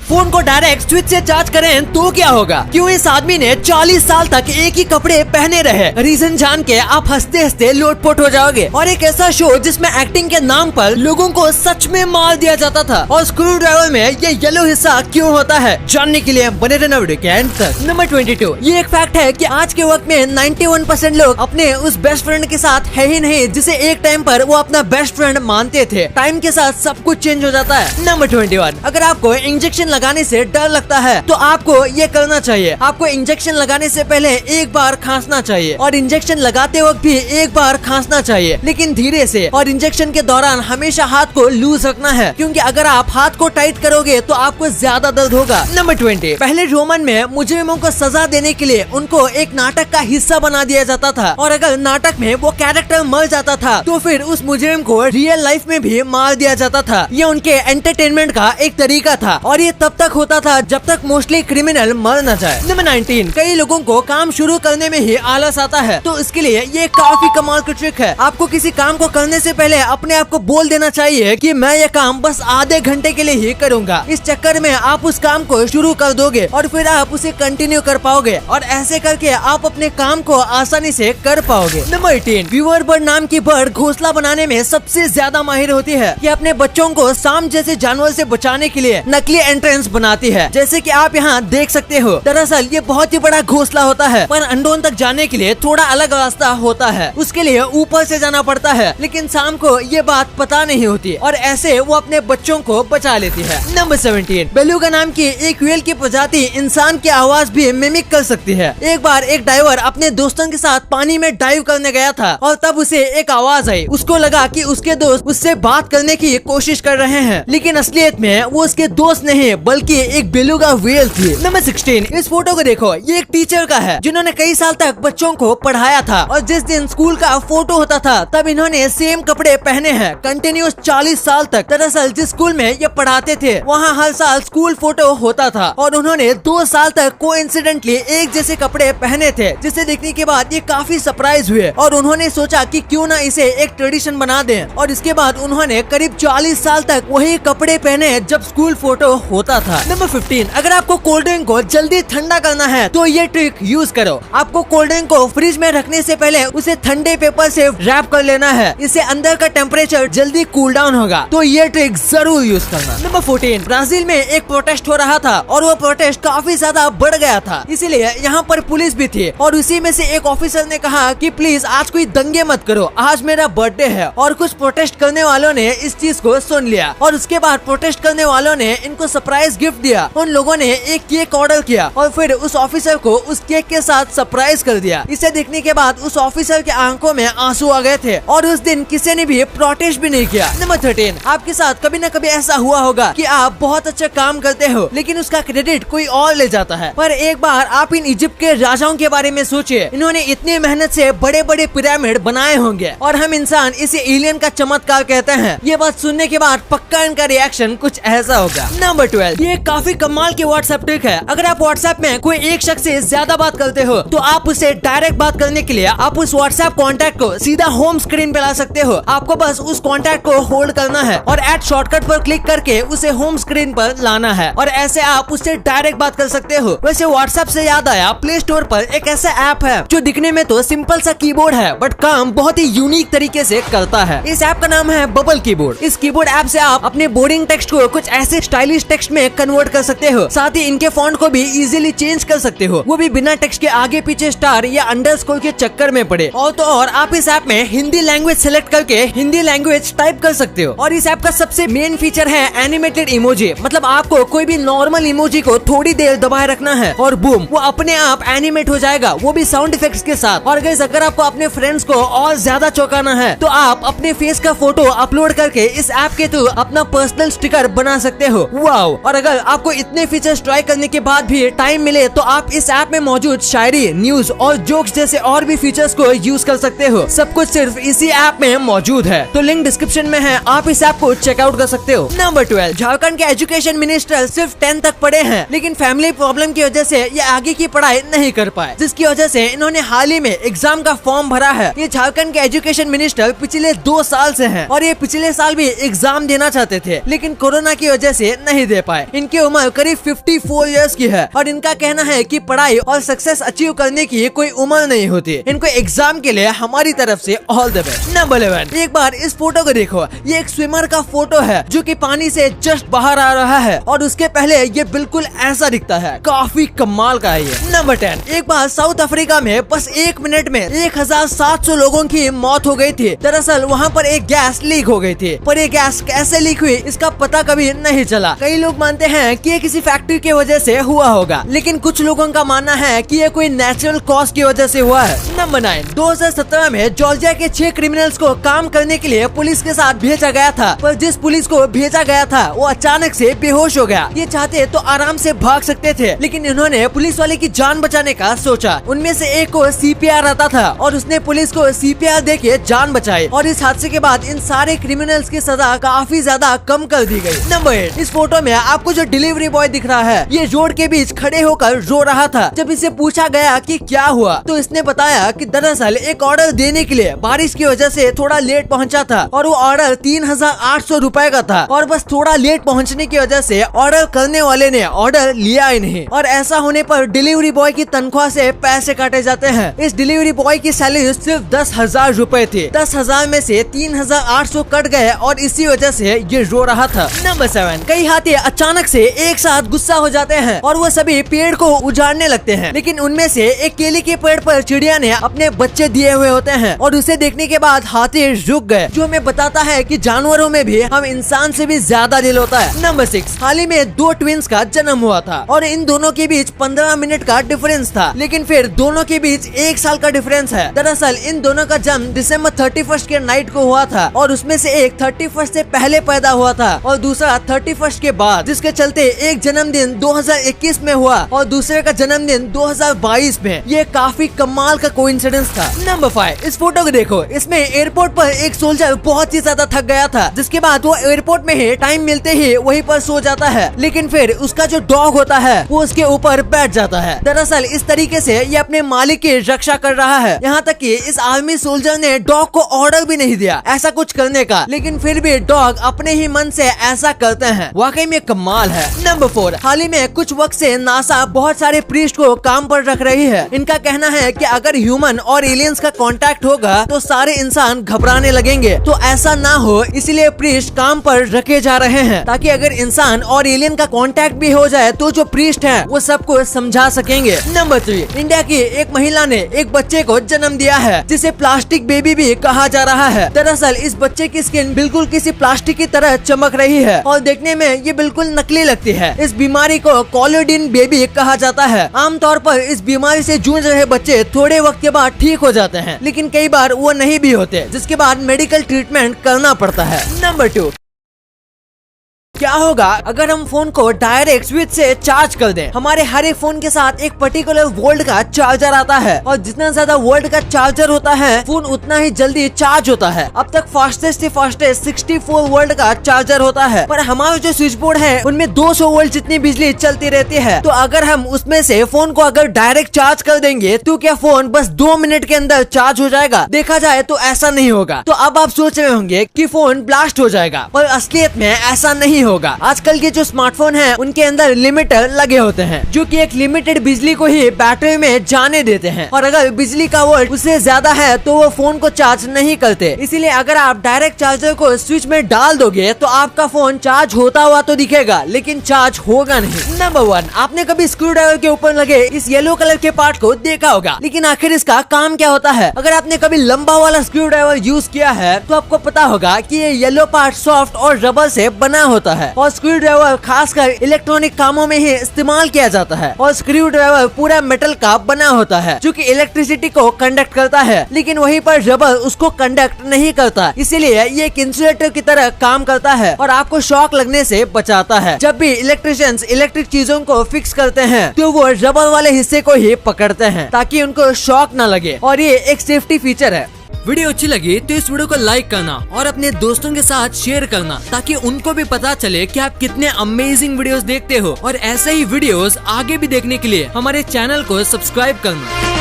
Phone को direct switch से charge करें तो क्या होगा? क्यों इस आदमी ने 40 साल तक एक ही कपड़े पहने रहे? रीजन जान के आप हंसते हंसते लोटपोट हो जाओगे। और एक ऐसा शो जिसमें एक्टिंग के नाम पर लोगों को सच में मार दिया जाता था। और स्क्रू ड्राइवर में ये येलो हिस्सा क्यों होता है, जानने के लिए बने रहना वीडियो के एंड तक। नंबर 22, ये एक फैक्ट है कि आज के वक्त में 91% लोग अपने उस बेस्ट फ्रेंड के साथ है ही नहीं जिसे एक टाइम पर वो अपना बेस्ट फ्रेंड मानते थे। टाइम के साथ सब कुछ चेंज हो जाता है। नंबर 21, अगर आपको इंजेक्शन लगाने से डर लगता है तो आपको ये करना चाहिए। आपको इंजेक्शन लगाने से पहले एक बार खांसना चाहिए और इंजेक्शन लगाते वक्त भी एक बार खांसना चाहिए, लेकिन धीरे से। और इंजेक्शन के दौरान हमेशा हाथ को लूज रखना है, क्योंकि अगर आप हाथ को टाइट करोगे तो आपको ज्यादा दर्द होगा। नंबर 20, पहले रोमन में मुजरिमों को सजा देने के लिए उनको एक नाटक का हिस्सा बना दिया जाता था, और अगर नाटक में वो कैरेक्टर मर जाता था तो फिर उस मुजरिम को रियल लाइफ में भी मार दिया जाता था। ये उनके एंटरटेनमेंट का एक तरीका था, और ये तब तक होता था जब तक मोस्टली क्रिमिनल मर न जाए। नंबर 19, कई लोगों को काम शुरू करने में ही आलस आता है, तो इसके लिए ये काफी कमाल की ट्रिक है। आपको किसी काम को करने से पहले अपने आप को बोल देना चाहिए कि मैं ये काम बस आधे घंटे के लिए ही करूंगा। इस चक्कर में आप उस काम को शुरू कर दोगे और फिर आप उसे कंटिन्यू कर पाओगे, और ऐसे करके आप अपने काम को आसानी से कर पाओगे। नंबर 18, व्यूअर बर्ड नाम की बर्ड घोंसला बनाने में सबसे ज्यादा माहिर होती है। ये अपने बच्चों को सांप जैसे जानवर से बचाने के लिए नकली एंट्रेंस बनाती है, जैसे कि आप यहाँ देख सकते हो। दरअसल ये बहुत ही बड़ा घोंसला होता है, पर अंडों तक जाने के लिए थोड़ा अलग रास्ता होता है। उसके लिए ऊपर से जाना पड़ता है, लेकिन सांप को ये बात पता नहीं होती, और ऐसे वो अपने बच्चों को बचा लेती है। नंबर 17, बेलुगा नाम की एक व्हेल की प्रजाति इंसान की आवाज भी मिमिक कर सकती है। एक बार एक डाइवर अपने दोस्तों के साथ पानी में डाइव करने गया था, और तब उसे एक आवाज आई। उसको लगा कि उसके दोस्त उससे बात करने की कोशिश कर रहे हैं, लेकिन असलियत में वो उसके दोस्त नहीं बल्कि एक बेलुगा व्हेल थी। नंबर 16, इस फोटो को देखो, ये एक टीचर का है जिन्होंने कई साल तक बच्चों को पढ़ाया था, और जिस दिन स्कूल का फोटो होता था तब इन्होंने सेम कपड़े पहने हैं कंटिन्यूस 40 साल तक। दरअसल जिस स्कूल में ये पढ़ाते थे वहाँ हर साल स्कूल फोटो होता था, और उन्होंने 2 साल तक कोइंसिडेंटली एक जैसे कपड़े पहने थे, जिसे देखने के बाद ये काफी सरप्राइज हुए, और उन्होंने सोचा कि क्यों ना इसे एक ट्रेडिशन बना दें। और इसके बाद उन्होंने करीब 40 साल तक वही कपड़े पहने जब स्कूल फोटो होता था। नंबर 15, अगर आपको कोल्ड ड्रिंक को जल्दी ठंडा करना है तो ये ट्रिक यूज करो। आपको कोल्ड ड्रिंक को फ्रिज में रखने से पहले उसे ठंडे पेपर से रैप कर लेना है, इससे अंदर का टेम्परेचर जल्दी कूल डाउन होगा, तो ये ट्रिक जरूर यूज करना। नंबर 14, ब्राजील में एक प्रोटेस्ट हो रहा था, और वो प्रोटेस्ट काफी ज्यादा बढ़ गया था, इसीलिए यहाँ पर पुलिस भी थी, और उसी में से एक ऑफिसर ने कहा कि प्लीज आज कोई दंगे मत करो, आज मेरा बर्थडे है। और कुछ प्रोटेस्ट करने वालों ने इस चीज को सुन लिया, और उसके बाद प्रोटेस्ट करने वालों ने इनको सरप्राइज गिफ्ट दिया। उन लोगों ने एक केक ऑर्डर किया और फिर उस ऑफिसर को उस केक के साथ सरप्राइज कर दिया। इसे देखने के बाद उस ऑफिसर के आंखों में आंसू आ गए थे, और उस दिन किसी ने भी प्रोटेस्ट भी नहीं किया। नंबर 13, आपके साथ कभी न कभी ऐसा हुआ होगा कि आप बहुत अच्छा काम करते हो, लेकिन उसका क्रेडिट कोई और ले जाता है। पर एक बार आप इन इजिप्ट के राजाओं के बारे में सोचिए, इन्होंने इतनी मेहनत से बड़े बड़े पिरामिड बनाए होंगे, और हम इंसान इसे एलियन का चमत्कार कहते हैं। ये बात सुनने के बाद पक्का इनका रिएक्शन कुछ ऐसा होगा। नंबर 12, ये काफी कमाल की व्हाट्सएप ट्रिक है। अगर आप व्हाट्सएप में कोई एक शख्स से ज्यादा बात करते हो तो आप उससे डायरेक्ट बात करने के लिए आप उस व्हाट्सएप कॉन्टैक्ट को सीधा होम स्क्रीन पे ला सकते हो। आपको बस उस कॉन्टैक्ट को होल्ड करना है और ऐड शॉर्टकट पर क्लिक करके उसे होम स्क्रीन पर लाना है, और ऐसे आप उससे डायरेक्ट बात कर सकते हो। वैसे व्हाट्सएप से याद आया, प्ले स्टोर पर एक ऐसा ऐप है जो दिखने में तो सिंपल सा कीबोर्ड है, बट काम बहुत ही यूनिक तरीके से करता है। इस ऐप का नाम है बबल कीबोर्ड। इस कीबोर्ड ऐप से आप अपने बोरिंग टेक्स्ट को कुछ ऐसे स्टाइलिश टेक्स्ट में कन्वर्ट कर सकते हो, साथ ही इनके फॉन्ट को भी इजीली चेंज कर सकते हो, वो भी बिना टेक्स्ट के आगे पीछे स्टार या अंडरस्कोर के चक्कर में पड़े। और तो और आप इस ऐप में हिंदी लैंग्वेज सेलेक्ट करके हिंदी लैंग्वेज टाइप कर सकते हो। और इस ऐप का सबसे मेन फीचर है एनिमेटेड इमोजी, मतलब आपको कोई भी नॉर्मल इमोजी को थोड़ी देर दबाए रखना है और बूम, वो अपने आप एनिमेट हो जाएगा, वो भी साउंड इफेक्ट्स के साथ। और गाइस, अगर आपको अपने फ्रेंड्स को और ज्यादा चौंकाना है तो आप अपने फेस का फोटो अपलोड करके इस ऐप के थ्रू अपना पर्सनल स्टिकर बना सकते हो। वाओ! और अगर आपको इतने फीचर्स ट्राई करने के बाद भी टाइम मिले तो आप इस ऐप में मौजूद शायरी, न्यूज और जोक्स जैसे और भी फीचर्स को यूज कर सकते हो। सब कुछ सिर्फ इसी ऐप में मौजूद है, तो लिंक डिस्क्रिप्शन में है, आप इस ऐप को चेकआउट कर सकते हो। नंबर 12, झारखंड के एजुकेशन मिनिस्टर सिर्फ 10 तक पढ़े हैं, लेकिन फैमिली प्रॉब्लम की वजह से ये आगे की पढ़ाई नहीं कर पाए, जिसकी वजह से इन्होंने हाल ही में एग्जाम का फॉर्म भरा है। ये झारखंड के एजुकेशन मिनिस्टर पिछले 2 साल से हैं, और ये पिछले साल भी एग्जाम देना चाहते थे, लेकिन कोरोना की वजह से नहीं दे पाए। फाइव। इनकी उम्र करीब 54 इयर्स की है और इनका कहना है कि पढ़ाई और सक्सेस अचीव करने की कोई उम्र नहीं होती। इनको एग्जाम के लिए हमारी तरफ से ऑल द बेस्ट। नंबर 11, एक बार इस फोटो को देखो। ये एक स्विमर का फोटो है जो कि पानी से जस्ट बाहर आ रहा है और उसके पहले ये बिल्कुल ऐसा दिखता है। काफी कमाल का है ये। नंबर 10, एक बार साउथ अफ्रीका में बस 1 मिनट में 1700 लोगों की मौत हो गई थी। दरअसल वहाँ पर एक गैस लीक हो गई थी, पर ये गैस कैसे लीक हुई इसका पता कभी नहीं चला। कई लोग मानते हैं कि ये किसी फैक्ट्री की वजह से हुआ होगा, लेकिन कुछ लोगों का मानना है कि ये कोई नेचुरल कॉज की वजह से हुआ है। नंबर 9, 2017 में जॉर्जिया के 6 क्रिमिनल्स को काम करने के लिए पुलिस के साथ भेजा गया था, पर जिस पुलिस को भेजा गया था वो अचानक से बेहोश हो गया। ये चाहते तो आराम से भाग सकते थे, लेकिन इन्होंने पुलिस वाले की जान बचाने का सोचा। उनमें से एक को CPR आता था और उसने पुलिस को CPR देके जान बचाई और इस हादसे के बाद इन सारे क्रिमिनल्स की सजा काफी ज्यादा कम कर दी गई। नंबर 8, इस फोटो में आपको जो डिलीवरी बॉय दिख रहा है ये रोड के बीच खड़े होकर रो रहा था। जब इसे पूछा गया कि क्या हुआ तो इसने बताया कि दरअसल एक ऑर्डर देने के लिए बारिश की वजह से थोड़ा लेट पहुंचा था और वो ऑर्डर 3800 रुपए का था और बस थोड़ा लेट पहुंचने की वजह से ऑर्डर करने वाले ने ऑर्डर लिया ही नहीं और ऐसा होने पर डिलीवरी बॉय की तनख्वाह से पैसे काटे जाते हैं। इस डिलीवरी बॉय की सैलरी सिर्फ 10,000 रुपए थी। 10,000 में से 3,800 कट गए और इसी वजह से ये रो रहा था। नंबर 7, कई हाथी अचानक से एक साथ गुस्सा हो जाते हैं और वो सभी पेड़ को उजाड़ने लगते हैं, लेकिन उनमें से एक केले के पेड़ पर चिड़िया ने अपने बच्चे दिए हुए होते हैं और उसे देखने के बाद हाथी रुक गए, जो हमें बताता है कि जानवरों में भी हम इंसान से भी ज्यादा दिल होता है। नंबर 6, हाल ही में 2 ट्विंस का जन्म हुआ था और इन दोनों के बीच 15 मिनट का डिफरेंस था, लेकिन फिर दोनों के बीच 1 साल का डिफरेंस है। दरअसल इन दोनों का जन्म दिसंबर 31 के नाइट को हुआ था और उसमें से एक 31 से पहले पैदा हुआ था और दूसरा 31 के बाद, जिसके चलते एक जन्मदिन 2021 में हुआ और दूसरे का जन्मदिन 2022 में। ये काफी कमाल का कोइंसिडेंस था। नंबर 5, इस फोटो को देखो। इसमें एयरपोर्ट पर एक सोल्जर बहुत ही ज्यादा थक गया था, जिसके बाद वो एयरपोर्ट में ही टाइम मिलते ही वहीं पर सो जाता है, लेकिन फिर उसका जो डॉग होता है वो उसके ऊपर बैठ जाता है। दरअसल इस तरीके से ये अपने मालिक की रक्षा कर रहा है, यहाँ तक कि इस आर्मी सोल्जर ने डॉग को ऑर्डर भी नहीं दिया ऐसा कुछ करने का, लेकिन फिर भी डॉग अपने ही मन से ऐसा करते हैं। वाकई में कमाल है। नंबर 4, हाल ही में कुछ वक्त से नासा बहुत सारे प्रीस्ट को काम पर रख रही है। इनका कहना है कि अगर ह्यूमन और एलियंस का कांटेक्ट होगा तो सारे इंसान घबराने लगेंगे, तो ऐसा ना हो इसलिए प्रीस्ट काम पर रखे जा रहे हैं, ताकि अगर इंसान और एलियन का कांटेक्ट भी हो जाए तो जो प्रीस्ट हैं वो सबको समझा सकेंगे। नंबर 3, इंडिया की एक महिला ने एक बच्चे को जन्म दिया है जिसे प्लास्टिक बेबी भी कहा जा रहा है। दरअसल इस बच्चे की स्किन बिल्कुल किसी प्लास्टिक की तरह चमक रही है और देखने में ये बिल्कुल नकली लगती है। इस बीमारी को कोलोडिन बेबी कहा जाता है। आमतौर पर इस बीमारी से जूझ रहे बच्चे थोड़े वक्त के बाद ठीक हो जाते हैं, लेकिन कई बार वो नहीं भी होते, जिसके बाद मेडिकल ट्रीटमेंट करना पड़ता है। नंबर 2, क्या होगा अगर हम फोन को डायरेक्ट स्विच से चार्ज कर दें। हमारे हर एक फोन के साथ एक पर्टिकुलर वोल्ट का चार्जर आता है और जितना ज्यादा वोल्ट का चार्जर होता है फोन उतना ही जल्दी चार्ज होता है। अब तक फास्टेस्ट से फास्टेस्ट 64 वोल्ट का चार्जर होता है, पर हमारे जो स्विच बोर्ड है उनमें 200 वोल्ट जितनी बिजली चलती रहती है। तो अगर हम उसमें से फोन को अगर डायरेक्ट चार्ज कर देंगे तो क्या फोन बस 2 मिनट के अंदर चार्ज हो जाएगा? देखा जाए तो ऐसा नहीं होगा। तो अब आप सोच रहे होंगे कि फोन ब्लास्ट हो जाएगा, पर असलियत में ऐसा नहीं होगा। आजकल के जो स्मार्टफोन हैं उनके अंदर लिमिटर लगे होते हैं जो कि एक लिमिटेड बिजली को ही बैटरी में जाने देते हैं, और अगर बिजली का वोल्ट उससे ज्यादा है तो वो फोन को चार्ज नहीं करते। इसीलिए अगर आप डायरेक्ट चार्जर को स्विच में डाल दोगे तो आपका फोन चार्ज होता हुआ तो दिखेगा, लेकिन चार्ज होगा नहीं। नंबर 1, आपने कभी स्क्रू ड्राइवर के ऊपर लगे इस येलो कलर के पार्ट को देखा होगा, लेकिन आखिर इसका काम क्या होता है? अगर आपने कभी लंबा वाला स्क्रू ड्राइवर यूज किया है तो आपको पता होगा कि ये येलो पार्ट सॉफ्ट और रबर से बना होता है और स्क्रू ड्राइवर खासकर इलेक्ट्रॉनिक कामों में ही इस्तेमाल किया जाता है। और स्क्रू ड्राइवर पूरा मेटल का बना होता है जो कि इलेक्ट्रिसिटी को कंडक्ट करता है, लेकिन वहीं पर रबर उसको कंडक्ट नहीं करता, इसीलिए ये एक इंसुलेटर की तरह काम करता है और आपको शॉक लगने से बचाता है। जब भी इलेक्ट्रिशियंस इलेक्ट्रिक चीजों को फिक्स करते हैं तो वो रबर वाले हिस्से को ही पकड़ते हैं ताकि उनको शॉक न लगे, और ये एक सेफ्टी फीचर है। वीडियो अच्छी लगी तो इस वीडियो को लाइक करना और अपने दोस्तों के साथ शेयर करना, ताकि उनको भी पता चले कि आप कितने अमेजिंग वीडियोस देखते हो। और ऐसे ही वीडियोस आगे भी देखने के लिए हमारे चैनल को सब्सक्राइब करना।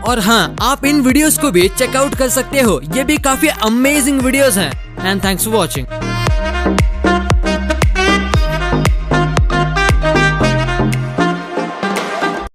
और हाँ, आप इन वीडियोस को भी चेकआउट कर सकते हो, ये भी काफी अमेजिंग वीडियोस हैं। And thanks for watching.